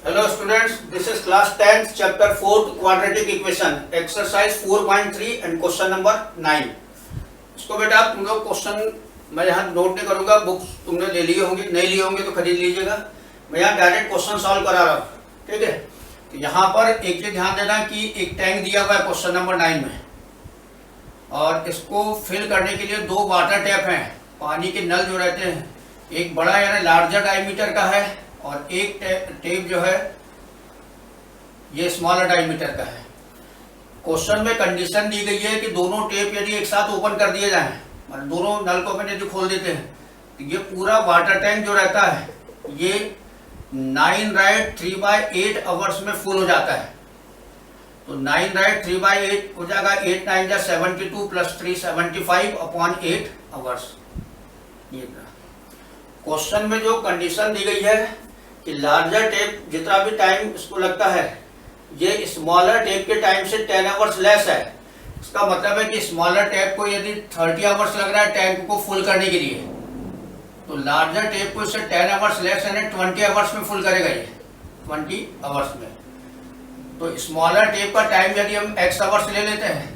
Hello students, this is class 10th chapter 4th quadratic equation exercise 4.3 and question number 9। इसको बेटा तुम लोग question मैं यहाँ नोट नहीं करूंगा, बुक्स तुमने ले लिए होंगे, नहीं लिए होंगे तो खरीद लीजिएगा। मैं यहाँ डायरेक्ट क्वेश्चन सॉल्व करा रहा हूँ, ठीक है। तो यहाँ पर एक चीज ध्यान देना कि एक टैंक दिया हुआ है क्वेश्चन नंबर 9 में, और इसको फिल करने के लिए दो वाटर टैप हैं, पानी के नल जो रहते हैं, एक बड़ा यानी लार्जर डायमीटर का है और एक टेप जो है ये स्मॉलर डायमीटर का है। क्वेश्चन में कंडीशन दी गई है कि दोनों टेप यदि एक साथ ओपन कर दिए जाएं, मतलब दोनों नल को अपन यदि खोल देते हैं तो ये पूरा वाटर टैंक जो रहता है ये 9 राइट 3/8 आवर्स में फुल हो जाता है। तो 9 राइट 3/8 हो जाएगा, 8 9 जा 72 प्लस 3 75/8 आवर्स। ये क्वेश्चन में जो कंडीशन दी गई है कि लार्जर टेप जितना भी टाइम इसको लगता है ये स्मॉलर टेप के टाइम से 10 आवर्स लेस है। इसका मतलब है कि स्मॉलर टेप को यदि 30 आवर्स लग रहा है टैंक को फुल करने के लिए, तो लार्जर टेप को इससे 10 आवर्स लेस यानी 20 आवर्स में फुल करेगा ये 20 आवर्स में। तो स्मॉलर टेप का टाइम यदि हम x आवर्स ले लेते हैं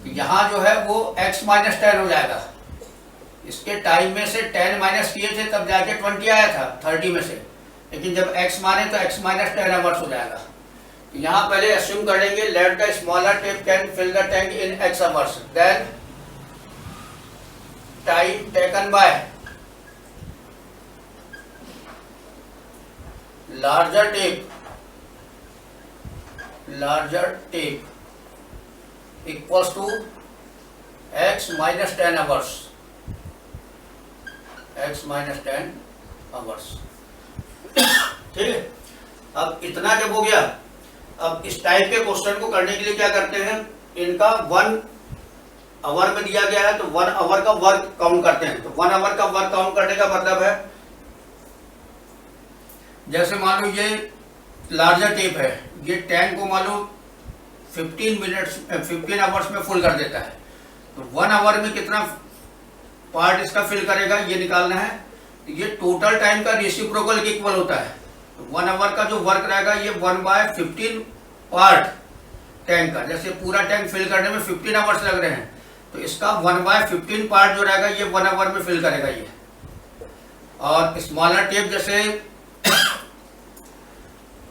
तो यहाँ जो है वो x - 10 हो जाएगा। इसके टाइम में से 10 माइनस किए थे तब जाके 20 आया था 30 में से, लेकिन जब x माने तो x - 10 आवर्स हो जाएगा। तो यहाँ पहले अस्यूम करेंगे let the smaller tape can fill the tank in x hours, then time taken by larger tape equals to x - 10 hours, x - 10 hours. ठीक है, अब इतना जब हो गया, अब इस टाइप के क्वेश्चन को करने के लिए क्या करते हैं, इनका 1 आवर में दिया गया है तो 1 आवर का वर्क काउंट करते हैं। तो 1 आवर का वर्क काउंट करने का मतलब है जैसे मान लो ये लार्जर टेप है, ये टैंक को मान लो 15 आवर्स में फुल कर देता है, तो 1 आवर में कितना पार्ट इसका फिल करेगा ये निकालना है। तो ये टोटल टाइम का रेसिप्रोकल के इक्वल होता है। तो 1 आवर का जो वर्क रहेगा ये 1/15 पार्ट टैंक का, जैसे पूरा टैंक फिल करने में 15 आवर्स लग रहे हैं तो इसका 1/15 पार्ट जो रहेगा ये 1 आवर में फिल करेगा ये। और स्मॉलर टेप जैसे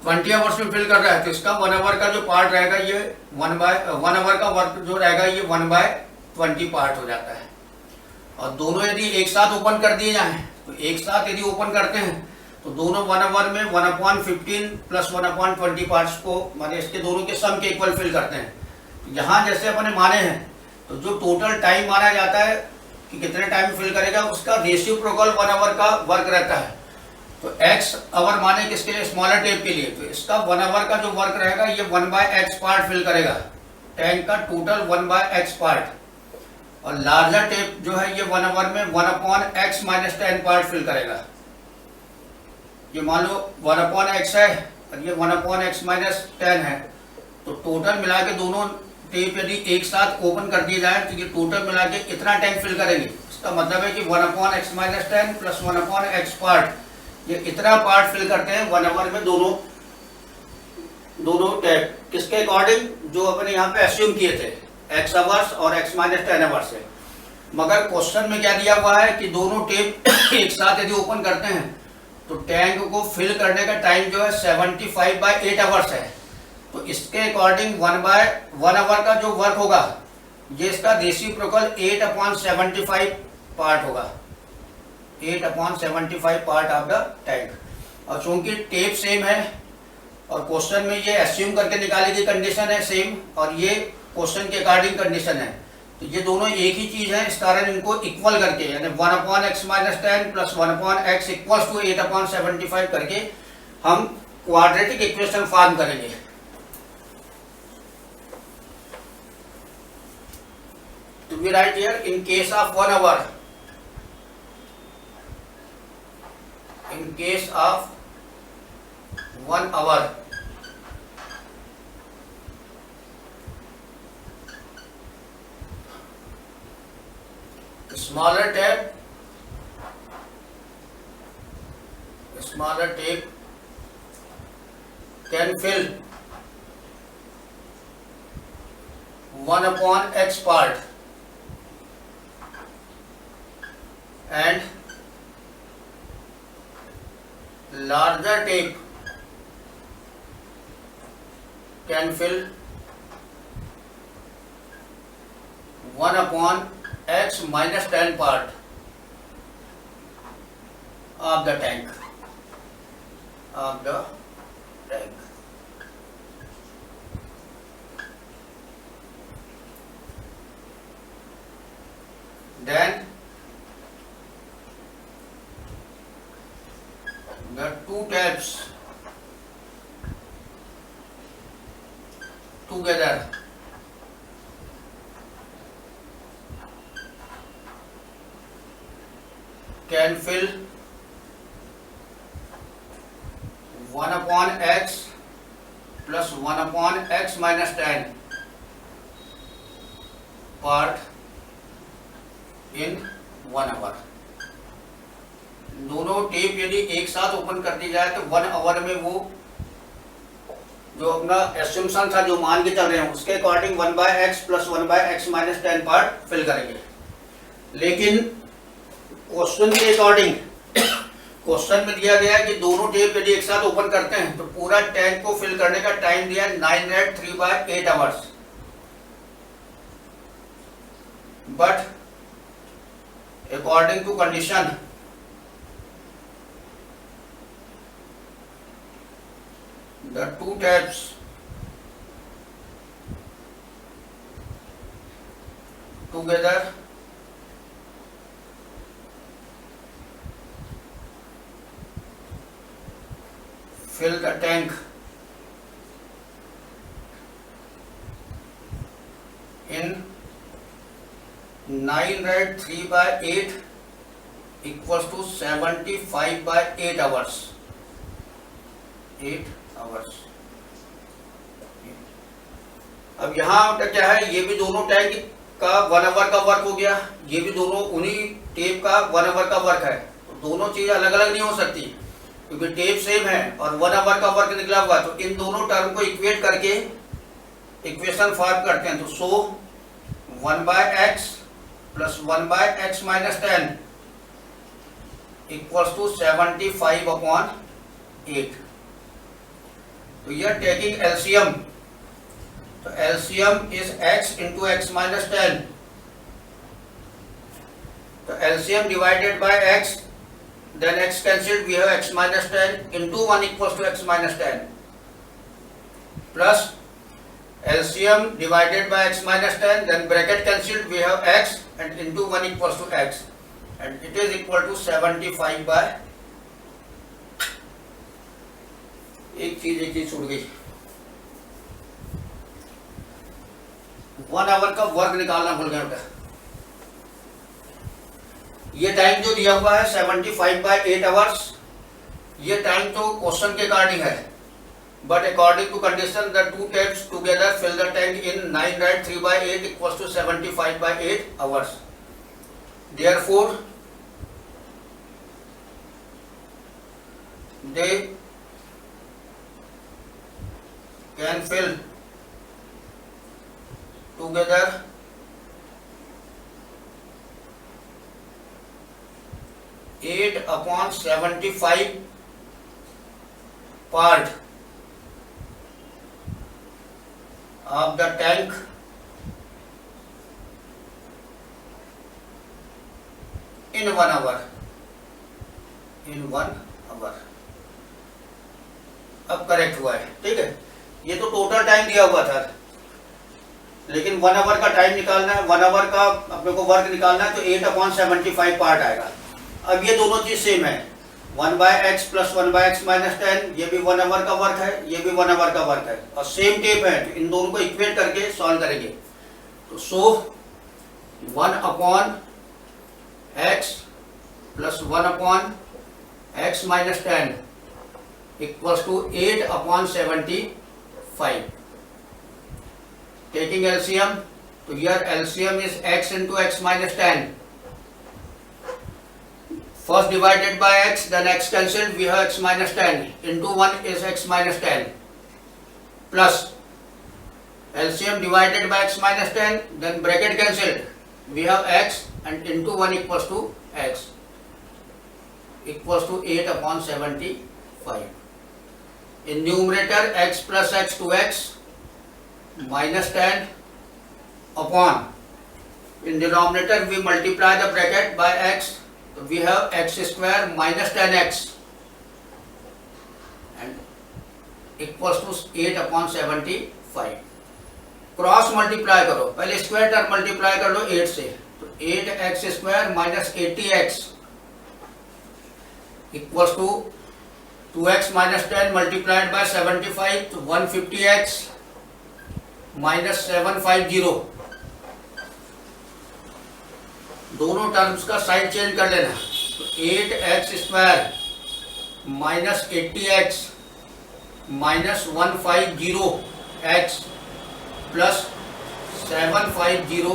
20 आवर्स में फिल कर रहा है तो इसका 1 आवर का जो पार्ट रहेगा ये 1 आवर का वर्क जो रहेगा ये 1/20 पार्ट हो जाता है। और दोनों यदि एक साथ ओपन कर दिए जाएं तो एक साथ यदि ओपन करते हैं तो दोनों 1 आवर में 1/15 प्लस 1/20 पार्ट्स को माने इसके दोनों के सम के इक्वल फिल करते हैं। तो यहाँ जैसे अपने माने हैं तो जो टोटल टाइम माना जाता है कि कितने टाइम फिल करेगा उसका रेसिप्रोकल 1 आवर का वर्क रहता है। तो x आवर माने किसके लिए, स्मॉलर टेप के लिए, तो इसका 1 आवर का जो वर्क रहेगा ये 1/x पार्ट फिल करेगा, टैंक का टोटल 1/x पार्ट। और लार्जर टेप जो है ये 1 आवर में 1/x - 10 पार्ट फिल करेगा। ये मान लो 1/x है और ये 1/x - 10 है, तो टोटल मिला के दोनों टेप यदि एक साथ ओपन कर दिए जाए तो ये टोटल मिला के इतना टाइम फिल करेंगे। इसका मतलब है कि 1/x - 10 प्लस 1/x पार्ट ये इतना पार्ट फिल करते हैं 1 आवर में दोनों टेप। किसके अकॉर्डिंग, जो अपने यहाँ पे अस्यूम किए थे x आवर्स और x - 10 आवर्स है। मगर क्वेश्चन में क्या दिया हुआ है कि दोनों टेप एक साथ यदि ओपन करते हैं तो टैंक को फिल करने का टाइम जो है 75/8 आवर्स है। तो इसके अकॉर्डिंग 1/1 आवर का जो वर्क होगा ये इसका रेसिप्रोकल 8/75 पार्ट होगा, 8/75 पार्ट ऑफ द टैंक। और चूंकि टेप सेम है और क्वेश्चन में ये अस्यूम करके निकाली गई कंडीशन है सेम, और ये क्वेश्चन के अकॉर्डिंग कंडीशन है, तो ये दोनों एक ही चीज है, इस कारण इनको इक्वल करके यानी 1/x - 10 plus 1/x equals to 8/75 करके हम क्वाड्रेटिक इक्वेशन फॉर्म करेंगे। तो we write here in case of 1 hour, in case of 1 hour smaller tape can fill 1 upon x part and larger tape can fill 1 upon x minus 10 part of the tank. Then the two taps together can fill 1 upon x plus 1 upon x minus 10 part in 1 hour. दोनों tape यदि एक साथ open कर दी जाए तो 1 our में वो जो अपना एस्यूम्पशन था जो मान के चल रहे हैं उसके according 1 by x plus 1 by x minus 10 part fill करेंगे. लेकिन क्वेश्चन के अकॉर्डिंग क्वेश्चन में दिया गया है कि दोनों टेप यदि एक साथ ओपन करते हैं तो पूरा टैंक को फिल करने का टाइम दिया 903/8 hours. But according to condition the two taps together fill the tank in 903/8 equals to 75/8 hours. 8 hours. अब यहाँ तक क्या है, ये भी दोनों टैंक का 1 आवर का वर्क हो गया, ये भी दोनों उन्हीं टेप का 1 आवर का वर्क है. तो दोनों चीज अलग अलग नहीं हो सकती क्योंकि टेप सेम है और 1 आवर का वर्क निकला हुआ. तो इन दोनों टर्म को इक्वेट करके इक्वेशन फॉर्म करते हैं. तो so 1 by x plus 1 by x minus 10 equals to 75/8. तो यह taking LCM, तो LCM is x into x minus 10. तो LCM divided by x, then x cancelled, we have x minus 10 into 1 equals to x minus 10 plus LCM divided by x minus 10, then bracket cancelled, we have x and into 1 equals to x and it is equal to 75/8. एक चीज छूट गई, 1 our का work निकालना भूल गए बेटा. ये टाइम जो दिया हुआ है 75/8 आवर्स, ये टाइम तो क्वेश्चन के अकॉर्डिंग है. But according to condition, the two taps together fill the tank in 903/8 equals to 75/8 hours. Therefore, they can fill together 8/75 part of the tank in 1 hour. अब correct हुआ है, ठीक है. ये तो टोटल टाइम दिया हुआ था, लेकिन 1 आवर का टाइम निकालना है, 1 आवर का अपने को वर्क निकालना है तो 8/75 पार्ट आएगा. अब ये दोनों चीज सेम है, 1 by x plus 1 by x minus 10, ये भी 1 आवर का वर्क है, ये भी 1 आवर का वर्क है और सेम टेप है. तो इन दोनों को इक्वेट करके सॉल्व करेंगे. तो so 1 upon x plus 1 upon x minus 10 equals to 8/75. Taking LCM, तो here LCM is x into x minus 10. First divided by x, then x cancelled, we have x minus 10 into 1 is x minus 10. plus LCM divided by x minus 10, then bracket cancelled. We have x and into 1 equals to x equals to 8 upon 75. In numerator x plus x 2x minus 10 upon, in denominator we multiply the bracket by x, so we have x square minus 10x and equals to 8 upon 75. Cross multiply करो, पहले square term multiply कर लो 8 से, तो 8x square minus 80x equals to 2x minus 10 multiplied by 75, तो 150x minus 750. दोनों terms का side change कर लेना, तो 8x square minus 80x minus 150x plus 750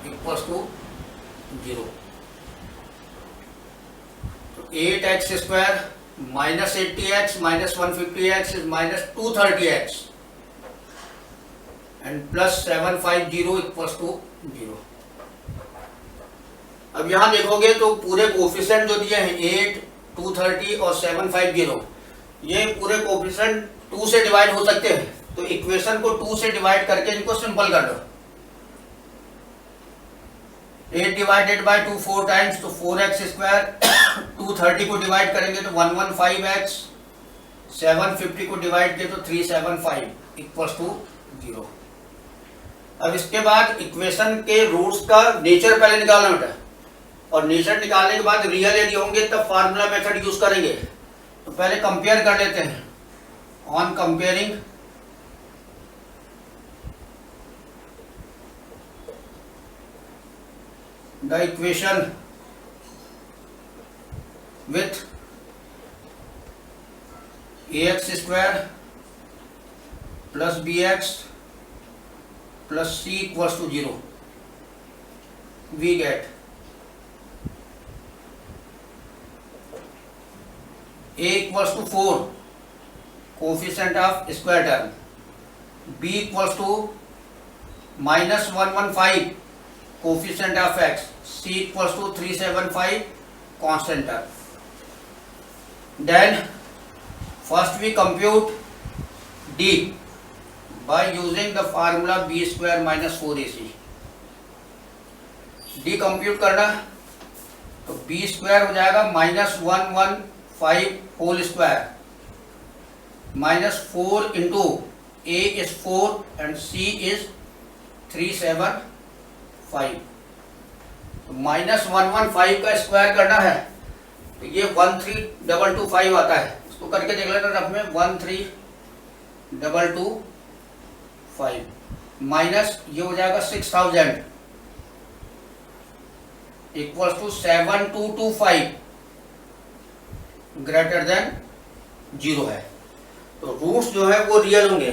equals to 0. तो 8x square minus 80x minus 150x is minus 230x and plus 750 equals to 0. अब यहां देखोगे तो पूरे कोफिशिएंट जो दिए हैं 8, 230 और 750, ये पूरे कोफिशिएंट 2 से डिवाइड हो सकते हैं. तो इक्वेशन को 2 से डिवाइड करके इनको सिंपल कर दो. 8 डिवाइडेड बाय 2 4 टाइम्स, तो 4x स्क्वायर. 230 को डिवाइड करेंगे तो 115x. 750 को डिवाइड किया तो 375 इक्वल्स टू 0. अब इसके बाद इक्वेशन के रूट्स का नेचर पहले निकालना बेटा, और नेचर निकालने के बाद रियल यदि होंगे तब फार्मूला मेथड यूज करेंगे. तो पहले कंपेयर कर लेते हैं. On comparing the equation with ax square plus bx plus c equals to 0, we get a equals to 4, coefficient of square term, b equals to minus 115, coefficient of x, c equals to 375, constant term. Then first we compute d by using the formula b square minus 4ac. d compute करना तो b square हो जाएगा minus 115 whole square minus 4 into a is 4 and c is 375. Minus 115 का square करना है तो ये 13225 आता है. इसको करके देख लेना रफ में. 13225 माइनस ये हो जाएगा 6000 इक्वल्स टू 7225 ग्रेटर देन 0 है. तो रूट्स जो है वो रियल होंगे.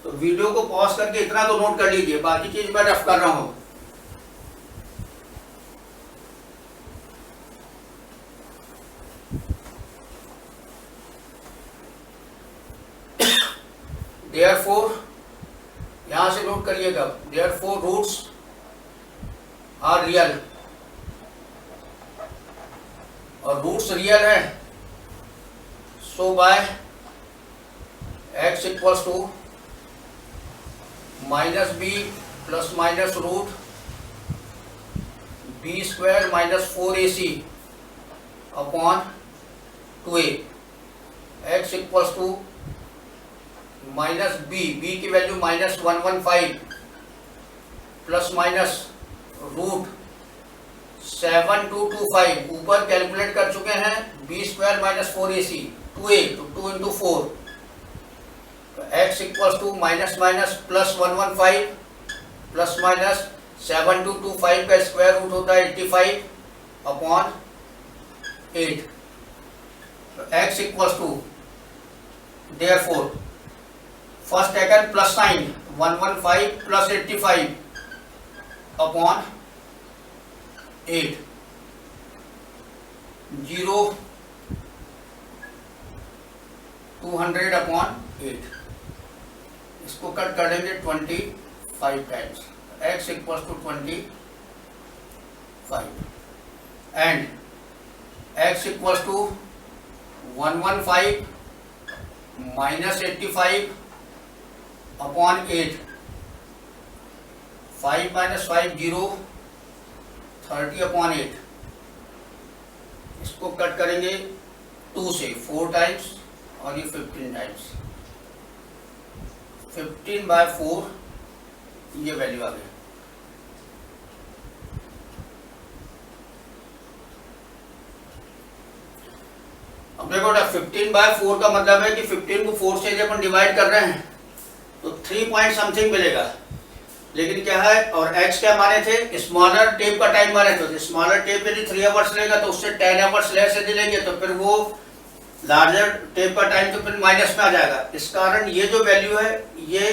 तो वीडियो को पॉज करके इतना तो नोट कर लीजिए, बाकी चीज मैं रफ कर रहा हूं. Therefore, यहां से नोट करिएगा. Therefore, roots are real. और रूट्स रियल है. So by x equals to minus b plus minus root b square minus 4ac upon 2a. x equals to minus b की value minus 115 plus minus root 7225 ऊपर calculate कर चुके हैं. b square minus 4ac 2a तो 2 into 4, तो x equals to minus minus plus 115 plus minus 7225 का square root होता है 85 अपॉन 8. तो x equals to therefore first taken plus sign 115 plus 85 upon 8, 0 200 upon 8. इसको कट कर देंगे 25 times, x equals to 25 and x equals to 115 minus 85 upon 8, 5 minus 5 0, 30 upon 8। इसको cut करेंगे 2 से 4 टाइम्स और ये 15 टाइम्स, 15/4 ये वैल्यू आ गई। अब देखो 15/4 का मतलब है कि 15 को 4 से जब हम डिवाइड कर रहे हैं तो 3 पॉइंट समथिंग मिलेगा, लेकिन क्या है, और x क्या माने थे, स्मॉलर टेप का टाइम माने थे। तो स्मॉलर टेप यदि 3 आवर्स लेगा तो उससे 10 आवर्स लेस यदि लेंगे तो फिर वो लार्जर टेप का टाइम तो फिर माइनस में आ जाएगा। इस कारण ये जो वैल्यू है ये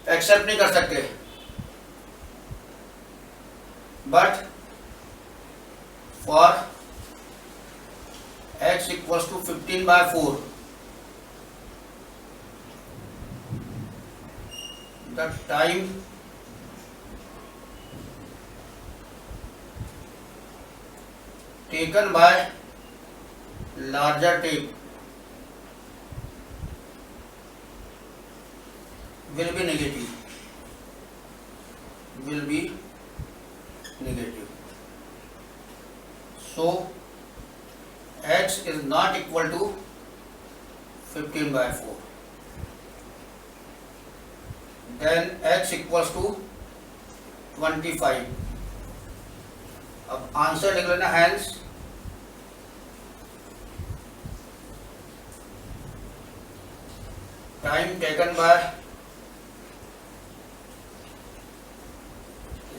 एक्सेप्ट नहीं कर सकते। But for x equals to 15/4 the time taken by larger tape will be negative, so x is not equal to 15/4, then x equals to 25। अब आंसर लिख लेना, hence time taken by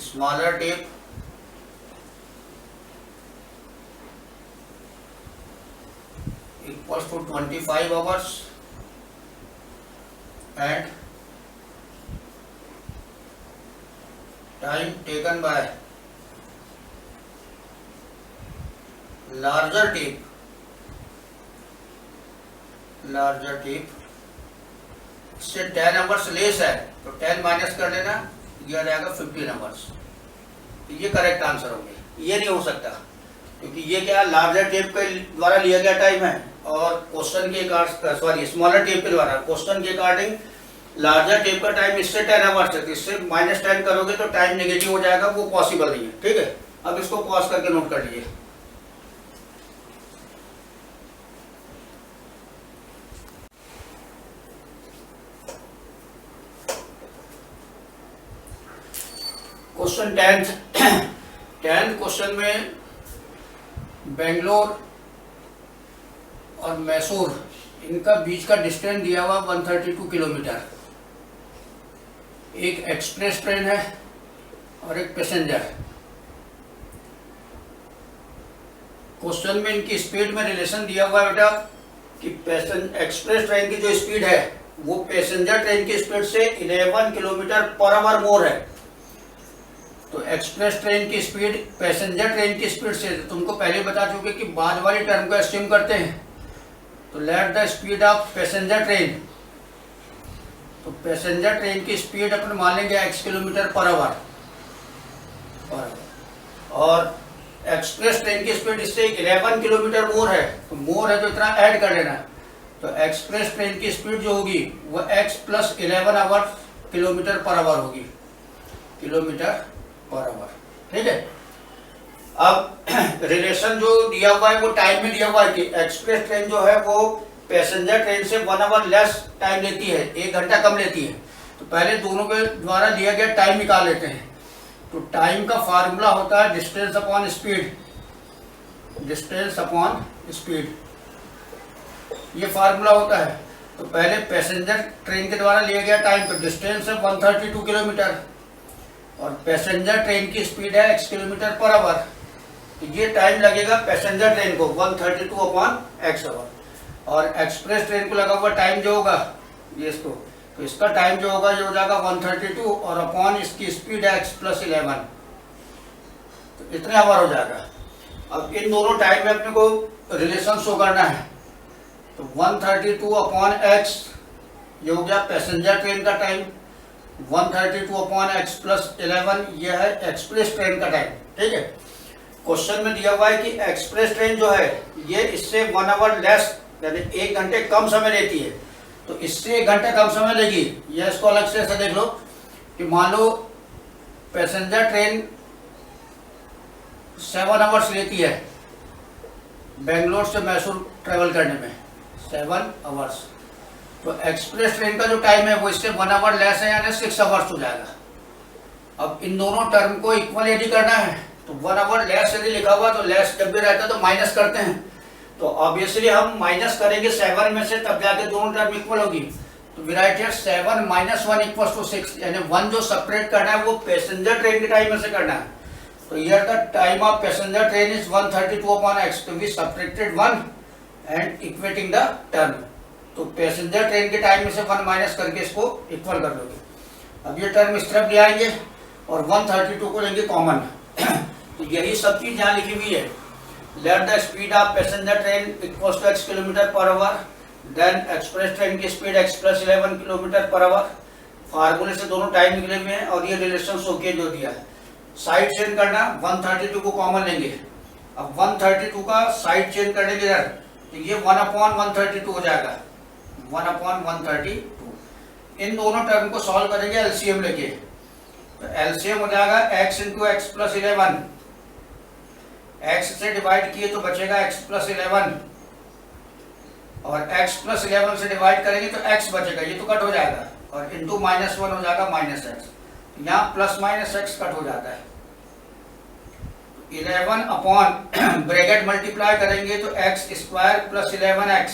smaller tape equals to 25 hours and time taken by larger tape से 10 hours less है तो 10 minus कर देना, यह आ जाएगा 15 आवर्स। ये करेक्ट आंसर होंगे। ये नहीं हो सकता क्योंकि ये क्या लार्जर टेप के द्वारा लिया गया टाइम है और क्वेश्चन के स्मॉलर टेप के द्वारा क्वेश्चन के अकॉर्डिंग लार्जर टेप का टाइम इससे 10 आवर्स है, इससे -10 करोगे तो टाइम नेगेटिव हो जाएगा, वो पॉसिबल नहीं है। ठीक है, अब इसको पॉज करके नोट कर लीजिए। क्वेश्चन 10th क्वेश्चन में बेंगलोर और मैसूर इनका बीच का डिस्टेंस दिया हुआ 132 किलोमीटर। एक एक्सप्रेस ट्रेन है और एक पैसेंजर है। क्वेश्चन में इनकी स्पीड में रिलेशन दिया हुआ है बेटा कि एक्सप्रेस ट्रेन की जो स्पीड है वो पैसेंजर ट्रेन की स्पीड से 11 किलोमीटर पर आवर मोर है। तो एक्सप्रेस ट्रेन की स्पीड पैसेंजर ट्रेन की स्पीड से, तुमको पहले बता चुके कि बाद वाली टर्म को एस्यूम करते हैं। तो late the speed of passenger train, तो पैसेंजर ट्रेन की स्पीड अपन मान लेंगे x किलोमीटर पर आवर, और एक्सप्रेस ट्रेन की स्पीड इससे 11 किलोमीटर मोर है, तो मोर है तो इतना ऐड कर लेना। तो एक्सप्रेस ट्रेन की स्पीड जो होगी वो x + 11 our kilometre per our होगी, किलोमीटर पर आवर। ठीक है, अब रिलेशन जो दिया हुआ है वो टाइम में दिया हुआ है कि एक्सप्रेस ट्रेन जो है वो पैसेंजर ट्रेन से 1 आवर लेस टाइम लेती है, 1 घंटा कम लेती है। तो पहले दोनों के द्वारा दिया गया टाइम निकाल लेते हैं। तो टाइम का फार्मूला होता है distance upon speed, distance upon speed, ये फार्मूला होता है। तो पहले पैसेंजर ट्रेन के द्वारा लिया गया टाइम, तो डिस्टेंस है 132 किलोमीटर और पैसेंजर ट्रेन की स्पीड है x किलोमीटर पर आवर। तो ये टाइम लगेगा पैसेंजर ट्रेन को 132/x आवर, और एक्सप्रेस ट्रेन को लगा हुआ टाइम जो होगा ये इसको, तो इसका टाइम जो होगा ये हो जाएगा 132 और अपॉन इसकी स्पीड है x + 11, तो इतने आवर हो जाएगा। अब इन दोनों टाइम में अपने को रिलेशन शो करना है। तो 132/x ये हो गया पैसेंजर ट्रेन का टाइम 132/x+11, ये है एक्सप्रेस ट्रेन का टाइम। ठीक है, क्वेश्चन में दिया हुआ है कि एक्सप्रेस ट्रेन जो है ये इससे 1 आवर लेस यानी 1 घंटे कम समय लेती है, तो इससे 1 घंटे कम समय लेगी। ये इसको अलग से ऐसा देख लो कि मान लो पैसेंजर ट्रेन 7 आवर्स लेती है बेंगलोर से मैसूर ट्रेवल करने में, 7 आवर्स, तो एक्सप्रेस ट्रेन का जो टाइम है वो इससे 1 आवर लेस है यानी 6 आवर्स हो जाएगा। अब इन दोनों टर्म को इक्वल यदि करना है तो 1 आवर लेस यदि लिखा हुआ तो लेस जब भी रहता है तो माइनस करते हैं, तो ऑब्वियसली हम माइनस करेंगे 7 में से, तब जाके दोनों टर्म इक्वल होगी। तो वी राइट हियर 7 - 1 = 6, यानी 1 जो सेपरेट करना है वो पैसेंजर ट्रेन के टाइम में से करना है। तो here the time of passenger train is 132/x, तो we subtracted 1 and equating the term. तो पैसेंजर ट्रेन के टाइम में से 1 माइनस करके इसको इक्वल कर दोगे। अब ये टर्म इस तरफ ले आएंगे और 132 को लेंगे कॉमन। तो यही सब चीज यहाँ लिखी हुई है। Let the speed of passenger train equals to x km/h, then express train की स्पीड x + 11 km/h। फार्मूले से दोनों टाइम निकले हुए हैं और ये रिलेशन ओके जो दिया है। साइड चेंज करना, 132 को कॉमन लेंगे। अब 132 का साइड चेंज करने के बाद तो ये 1/132 हो जाएगा, 1/132। इन दोनों टर्म को सॉल्व करेंगे एलसीएम लेके, तो एलसीएम हो जाएगा x × x + 11, x से डिवाइड किए तो बचेगा x + 11 और x + 11 से डिवाइड करेंगे तो x बचेगा, ये तो कट हो जाएगा और इंटू -1 हो जाएगा -x, यहाँ +-x कट हो जाता है। 11 अपॉन ब्रैकेट मल्टीप्लाई करेंगे तो x² + 11x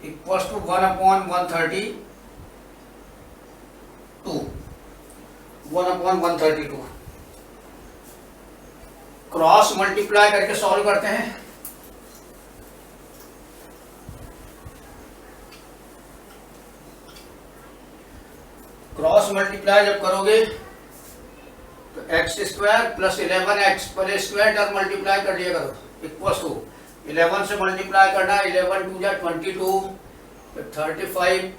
equals to 1/132। Cross multiply करके सॉल्व करते हैं। क्रॉस मल्टीप्लाई जब करोगे तो x² + 11x पर स्क्वायर टर्म मल्टीप्लाई कर लिया करो, इक्वल्स टू 11 से मल्टीप्लाई करना, 11 × 2 = 22, 35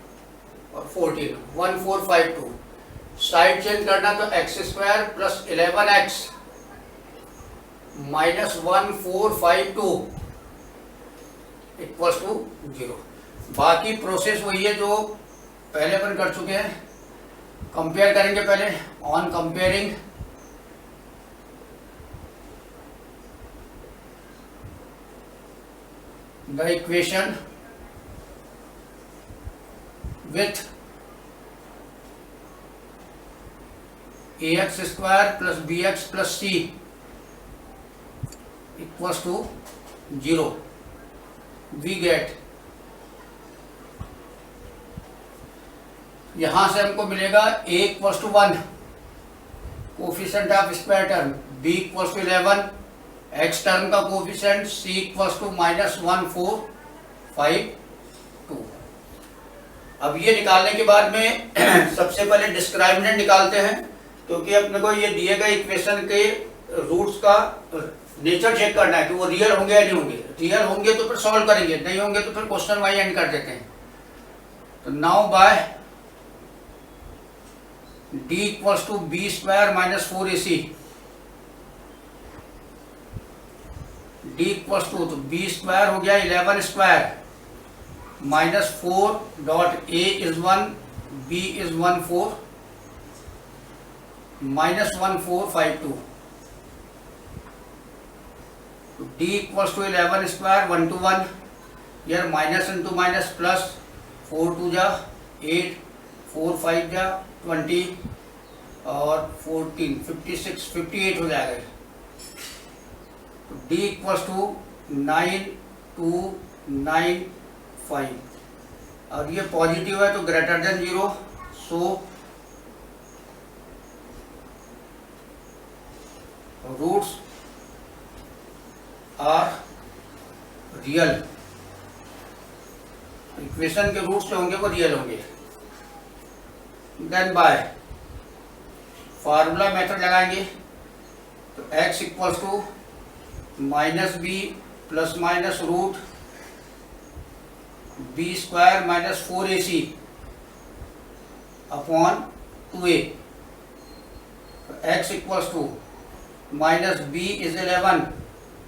और 14, 1452। साइड चेंज करना तो x² + 11x - 1452 इक्वल्स टू 0। बाकी प्रोसेस वही है जो पहले अपन कर चुके हैं। कंपेयर करेंगे पहले, on comparing the equation with ax² + bx + c equals to 0, we get, यहां से हमको मिलेगा a = 1 coefficient of square term, b = 11 x term का कोफिशिएंट, c = -1452। अब ये निकालने के बाद में सबसे पहले डिस्क्रिमिनेंट निकालते हैं, क्योंकि अपने को ये दिए गए इक्वेशन के रूट्स का नेचर चेक करना है कि वो रियल होंगे या नहीं होंगे। रियल होंगे तो फिर सॉल्व करेंगे, नहीं होंगे तो फिर क्वेश्चन वाई एंड कर देते हैं। तो now bye d = b² - 4ac, d = तो b² हो गया 11² -4 dot a is 1 b is 14 -1452। तो d = 11² 1 to 1, here minus into minus plus, 4 2 जा 8, 4 5 जा 20 और 14 56 58 हो जाएगा। तो d = 9295 और ये पॉजिटिव है तो greater than 0, so roots are real. Equation के रूट्स जो होंगे वो रियल होंगे। देन बाय फार्मूला मेथड लगाएंगे तो x = -b ± root b square minus 4ac upon 2a। x equals to minus b is 11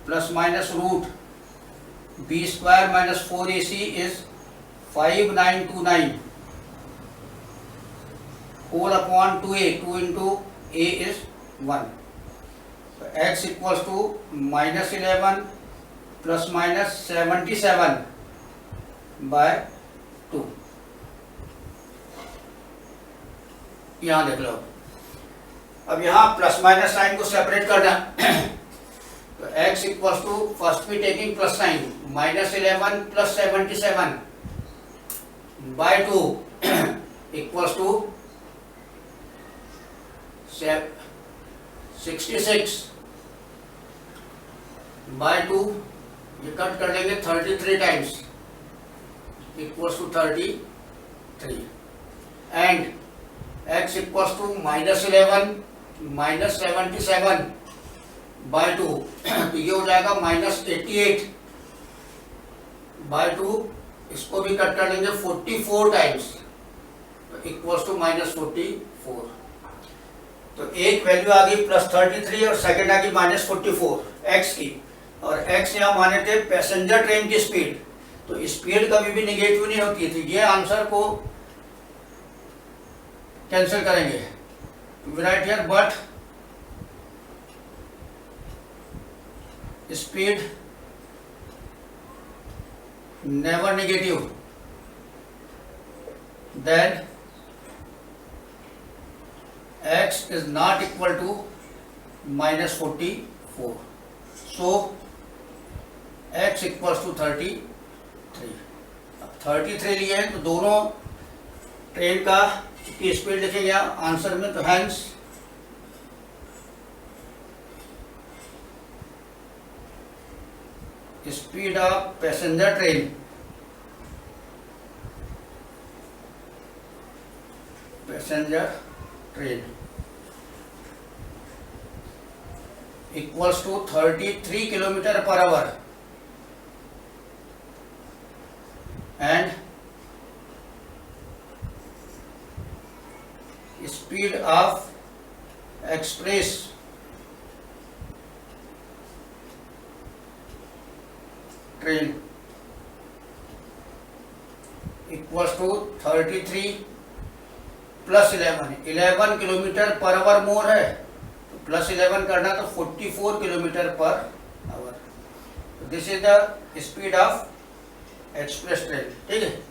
plus minus root b square minus 4ac is 5929 whole upon 2a, 2 into a is 1। x equals to minus 11 plus minus 77 by 2। यहां देख लो। अब यहां plus minus sign को separate करना तो x equals to first भी taking plus sign minus 11 plus 77 by 2 equals to 66 by 2, ये कट कर लेंगे 33 times equals to 33 and x equals to minus 11 minus 77 by 2 तो ये हो जाएगा माइनस 88 बाय 2, इसको भी कट कर लेंगे 44 टाइम्स इक्वल्स टू माइनस 44। तो एक वैल्यू आ गई प्लस 33 और सेकंड आ गई माइनस 44 x की, और x यहाँ माने थे पैसेंजर ट्रेन की स्पीड, तो स्पीड कभी भी निगेटिव नहीं होती थी। ये आंसर को कैंसिल करेंगे, right here but speed never negative, then x is not equal to minus 44, so x equals to 33। अब 33 लिए हैं तो दोनों ट्रेन का की स्पीड लिखेंगे आंसर में, तो hence speed of passenger train equals to 33 kilometre per hour and speed of express train equals to 33 plus 11 kilometre per hour more है, तो प्लस 11 करना तो 44 kilometre per hour. This is the speed of express train. ठीक है,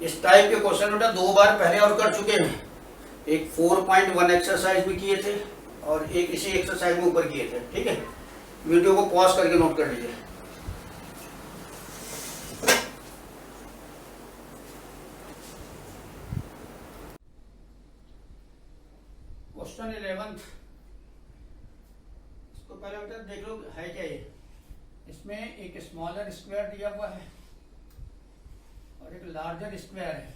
इस type के question बेटा 2 बार पहले और कर चुके हैं, एक 4.1 एक्सरसाइज भी किए थे और एक इसी एक्सरसाइज में ऊपर किए थे। ठीक है, वीडियो को पॉज करके नोट कर लीजिए। क्वेश्चन 11 इसको पहले बेटा देख लो है क्या ये। इसमें एक स्मॉलर स्क्वायर दिया हुआ है और एक लार्जर स्क्वायर है।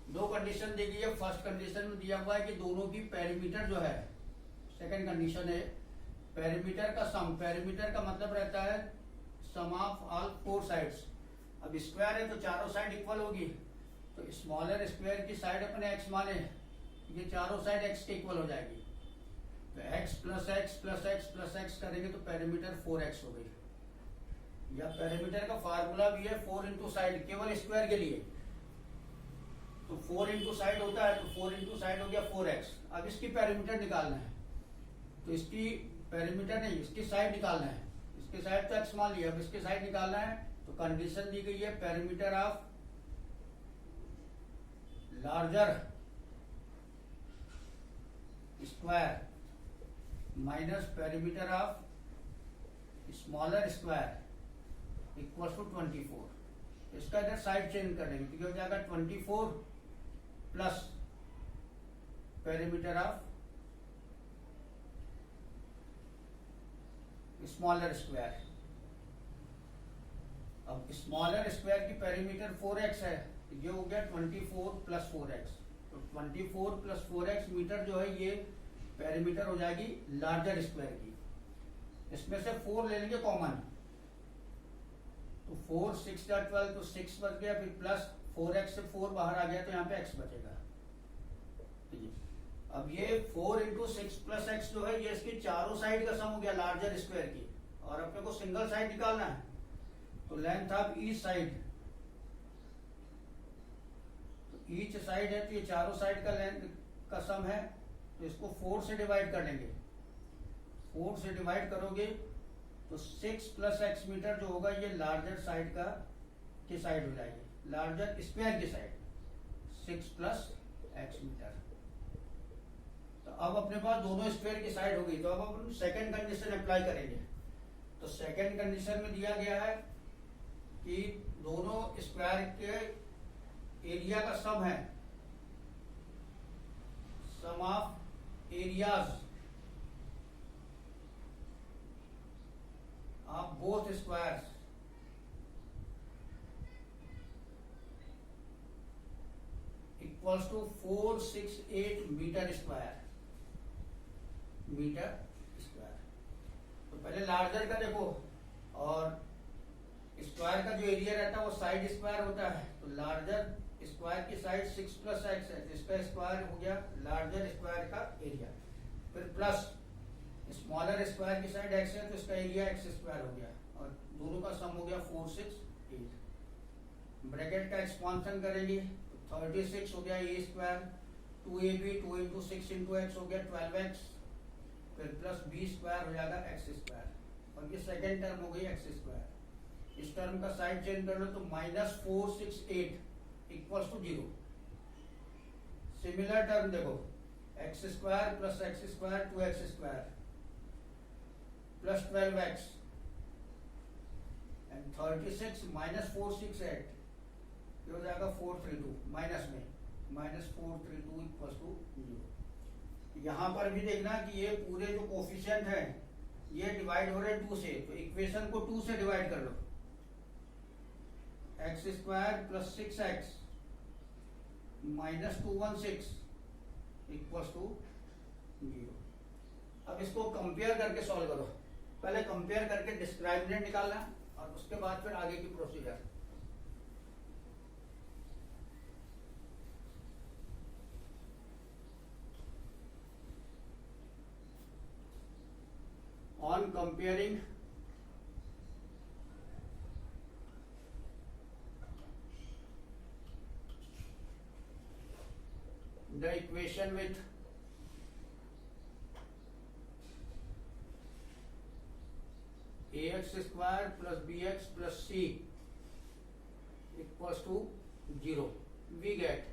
दो कंडीशन दी गई है। फर्स्ट कंडीशन में दिया हुआ है कि दोनों की पेरीमीटर जो है, सेकंड कंडीशन है पेरीमीटर का सम। पेरीमीटर का मतलब रहता है सम ऑफ ऑल 4 साइड्स। अब स्क्वायर है तो चारों साइड इक्वल होगी, तो स्मॉलर स्क्वायर की साइड अपने x माने, ये चारों साइड x के इक्वल हो जाएगी। तो x plus x plus x plus x करेंगे तो पेरीमीटर 4x हो गई। या पेरीमीटर का फार्मूला भी है 4 इंटू साइड, केवल स्क्वायर के लिए तो 4 इंटू साइड होता है, तो 4 इंटू साइड हो गया 4x। अब इसकी पेरीमीटर निकालना है, तो इसकी पेरीमीटर नहीं, इसकी साइड निकालना है। इसकी साइड तो x मान लिया, अब इसकी साइड निकालना है। तो कंडीशन दी गई है perimeter of larger square minus perimeter of smaller square equals to 24। इसका इधर साइड चेंज कर देंगे तो हो जाएगा 24 plus perimeter of smaller square. अब स्मॉलर स्क्वायर की पेरीमीटर 4x है, ये हो गया 24 प्लस 4x। तो 24 प्लस 4x मीटर जो है ये पेरीमीटर हो जाएगी लार्जर स्क्वायर की। इसमें से 4 ले लेंगे कॉमन, तो 4 6 या 12 तो 6 बच गया, फिर प्लस 4x से 4 बाहर आ गया तो यहाँ पे x बचेगा। ठीक है, अब ये 4 इंटू 6 प्लस एक्स जो है ये इसकी चारों साइड का सम हो गया लार्जर स्क्वायर की, और अपने को सिंगल साइड निकालना है। तो लेंथ ऑफ ईच साइड, तो ईच साइड है तो ये चारों साइड का लेंथ का सम है, तो इसको 4 से डिवाइड कर देंगे। 4 से डिवाइड करोगे तो 6 प्लस एक्स मीटर जो होगा ये लार्जर साइड का की साइड हो जाएगी, लार्जर स्क्वायर की साइड 6 प्लस एक्स मीटर। तो अब अपने पास दोनों स्क्वायर की साइड हो गई, तो अब अपन सेकंड कंडीशन अप्लाई करेंगे। तो सेकंड कंडीशन में दिया गया है कि दोनों स्क्वायर के एरिया का सम है, sum of areas of both squares equals to 468 metre square. तो पहले लार्जर का देखो, और स्क्वायर का जो एरिया रहता है वो साइड स्क्वायर होता है, तो लार्जर स्क्वायर की साइड 6 प्लस एक्स है, जिसका स्क्वायर हो गया लार्जर स्क्वायर का एरिया, फिर प्लस स्मॉलर स्क्वायर की साइड एक्स है तो इसका एरिया एक्स स्क्वायर हो गया, और दोनों का सम हो गया 468। ब्रैकेट का एक्सपांशन करेंगे तो 36 हो गया a square, 2ab 2 into 6 into x हो गया 12x, फिर प्लस बी स्क्वायर हो जाएगा एक्स स्क्वायर, और ये सेकेंड टर्म हो गई एक्स स्क्वायर। इस टर्म का साइड चेंज कर लो तो -468 इक्वल्स टू 0। सिमिलर टर्म देखो, x square plus x square 2x square plus 12x and 36 minus 468 ये हो जाएगा 432, माइनस में -432 इक्वल्स टू 0। यहाँ पर भी देखना कि ये पूरे जो कोफिशिएंट है ये डिवाइड हो रहे हैं 2 से, तो इक्वेशन को 2 से डिवाइड कर लो। X square plus 6x minus 216 equals to 0। अब इसको कंपेयर करके सॉल्व करो, पहले कंपेयर करके डिस्क्रिमिनेंट निकालना और उसके बाद फिर आगे की procedure. On comparing the equation with ax square plus bx plus c equals to 0, we get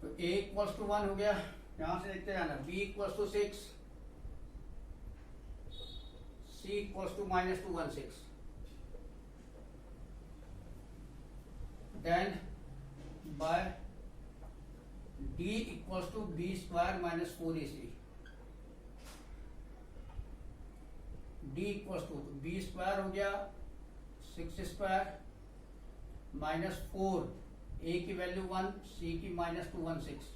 तो a इक्वल्स टू 1 हो गया, यहां से देखते जाना, b equals to 6, c equals to -216, then by d equals to b square minus 4ac, d equals to b square हो गया 6 square minus 4, a की वैल्यू 1, c की -216,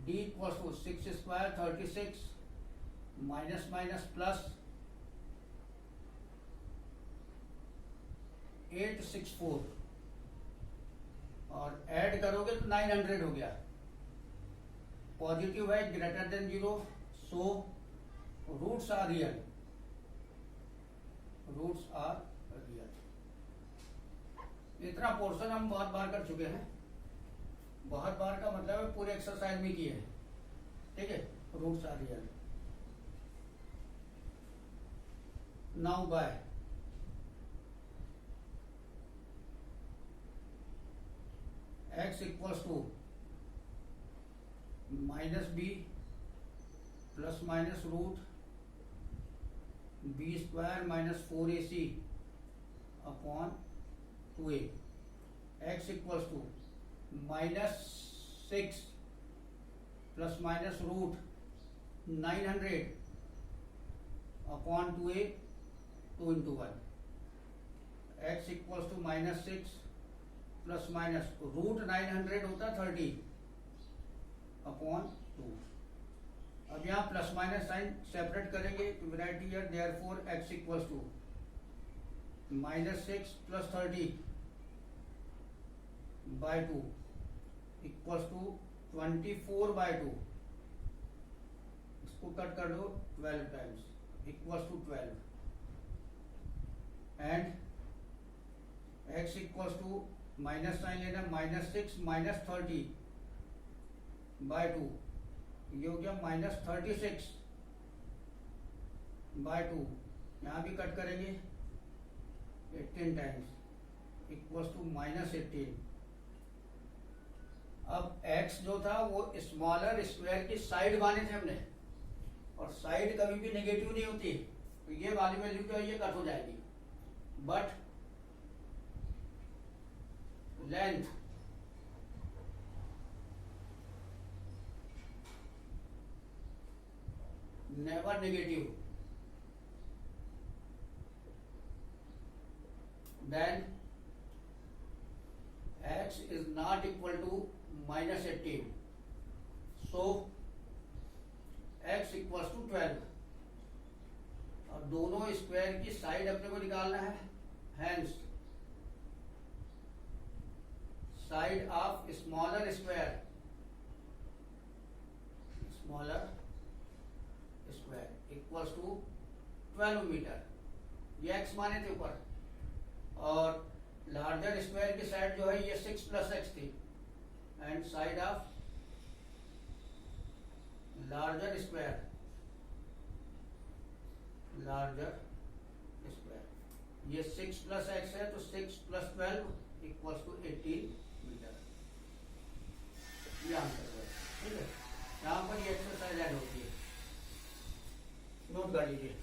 d equals to 6 square 36 minus minus plus 864, और add करोगे तो 900 हो गया। Positive है greater than 0, so roots are real, roots are real. इतना पोर्शन हम बहुत बार कर चुके हैं, बहुत बार का मतलब है पूरे एक्सरसाइज में किए हैं, ठीक है। Roots are real. Now by x equals to -b plus minus root b square minus 4ac upon 2a, x equals to -6 plus minus root 900 upon 2a, 2 into 1, x equals to -6 plus minus root 900 होता 30 upon 2। अब यहाँ plus minus sign separate करेंगे तो right here therefore x equals to -6 + 30 by 2 equals to 24/2। इसको cut कर दो 12 times equals to 12 and x equals to minus sign लेना -6 - 30 by 2, ये हो गया -36 by 2। यहाँ भी कट करेंगे 18 टाइम्स इक्वल्स टू -18। अब x जो था वो स्मॉलर स्क्वायर की साइड माने थे हमने, और साइड कभी भी नेगेटिव नहीं होती, तो ये वाली वैल्यू क्या ये कट हो जाएगी। But length never negative, then x is not equal to -18, so x equals to 12। और दोनों स्क्वायर की साइड अपने को निकालना है, hence side of smaller square equals to 12 metre, ये x माने थे ऊपर, और लार्जर स्क्वायर की साइड जो है ये 6 + x थी, and side of larger square ये 6 + x है, तो 6 + 12 इक्वल्स टू 18 मीटर। ये आंसर है, ठीक है। यहाँ पर ये एक्सरसाइज ऐड होती है, नोट कर लीजिए।